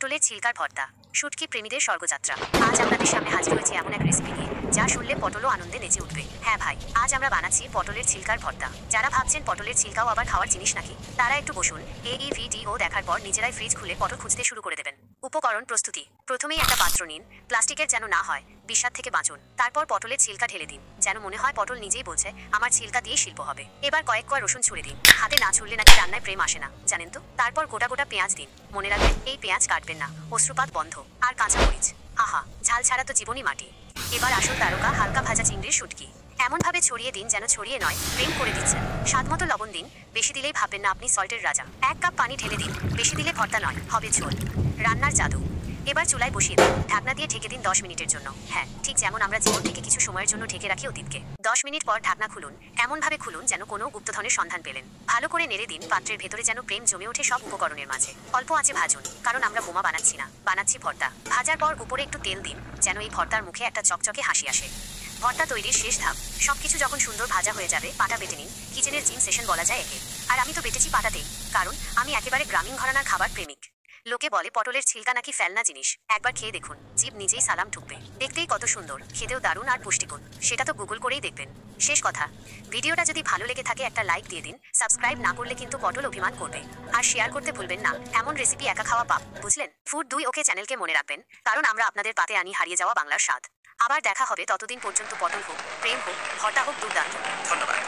পটলের ছিলকার ভর্তা, শুটকি প্রেমীদের স্বর্গযাত্রা। আজ আপনাদের সামনে হাজির হয়েছে এমন এক রেসিপি নিয়ে যা শুনলে পটলও আনন্দে নেচে উঠবে। হ্যাঁ ভাই, আজ আমরা বানাচ্ছি পটলের ছিলকার ভর্তা। যারা ভাবছেন পটলের ছিলকাও আবার খাওয়ার জিনিস নাকি, তারা একটু বসুন। এই ভিডিও দেখার পর নিজেরাই ফ্রিজ খুলে পটল খুঁজতে শুরু করে দেবেন। উপকরণ প্রস্তুতি: প্রথমেই একটা পাত্র নিন, প্লাস্টিকের যেন না হয়, বিষাদ থেকে বাঁচুন। তারপর পটলের ছিলকা ঢেলে দিন, যেন মনে হয় পটল নিজেই বলছে আমার ছিলকা দিয়ে শিল্প হবে। এবার কয়েক কোয়া রসুন ছুঁড়ে দিন, হাতে না ছুড়লে নাকি রান্নায় প্রেম আসে না, জানেন তো। তারপর গোটা গোটা পেঁয়াজ দিন, মনে রাখবেন এই পেঁয়াজ কাটবেন না, অশ্রুপাত বন্ধ। আর কাঁচা মরিচ, আহা, ঝাল ছাড়া তো জীবনই মাটি। এবার আসল তারকা হালকা ভাজা চিংড়ির শুটকি, এমনভাবে ছড়িয়ে দিন যেন ছড়িয়ে নয়, প্রেম করে দিচ্ছেন। স্বাদমতো লবণ দিন, বেশি দিলেই ভাববেন না আপনি সল্টের রাজা। 1 কাপ পানি ঢেলে দিন, বেশি দিলে ভর্তা নয়, হবে ঝোল। রান্নার জাদু। এবার চুলায় বসিয়ে দিন, ঢাকনা দিয়ে ঢেকে দিন 10 মিনিটের জন্য। হ্যাঁ, ঠিক যেমন আমরা জীবন থেকে কিছু সময়ের জন্য ঢেকে রাখি অতীতকে। 10 মিনিট পর ঢাকনা খুলুন, এমনভাবে খুলুন যেন কোনো গুপ্তধনের সন্ধান পেলেন। ভালো করে নেড়ে দিন, পাত্রের ভেতরে যেন প্রেম জমে ওঠে সব উপকরণের মাঝে। অল্প আঁচে ভাজুন, কারণ আমরা বোমা বানাচ্ছি না, বানাচ্ছি ভর্তা। ভাজার পর উপরে একটু তেল দিন, যেন এই ভর্তার মুখে একটা চকচকে হাসি আসে। ভর্তা তৈরির শেষ ধাপ। সবকিছু যখন সুন্দর ভাজা হয়ে যাবে, পাটা বেটে নিন। কিচেনের জিম সেশন বলা যায় একে। আর আমি তো বেটেছি পাটাতেই, কারণ আমি একেবারে গ্রামীণ ঘরানার খাবার প্রেমিক। লোকে বলে পটলের ছিলকা নাকি ফেলনা জিনিস, একবার খেয়ে দেখুন, জিভ নিজেই সালাম ঠুকবে। দেখতেই কত সুন্দর, খেতেও দারুণ আর পুষ্টিগুণ, সেটা তো গুগল করেই দেখবেন। শেষ কথা, ভিডিওটা যদি ভালো লেগে থাকে একটা লাইক দিয়ে দিন। সাবস্ক্রাইব না করলে কিন্তু পটল অভিমান করবে। আর শেয়ার করতে ভুলবেন না, এমন রেসিপি একা খাওয়া পাপ, বুঝলেন। ফুড 2 ওকে চ্যানেলকে মনে রাখবেন, কারণ আমরা আপনাদের পাতে আনি হারিয়ে যাওয়া বাংলার স্বাদ। আবার দেখা হবে, ততদিন পর্যন্ত পটল হোক, প্রেম হোক, ভর্তা হোক দুর্দান্ত। ধন্যবাদ।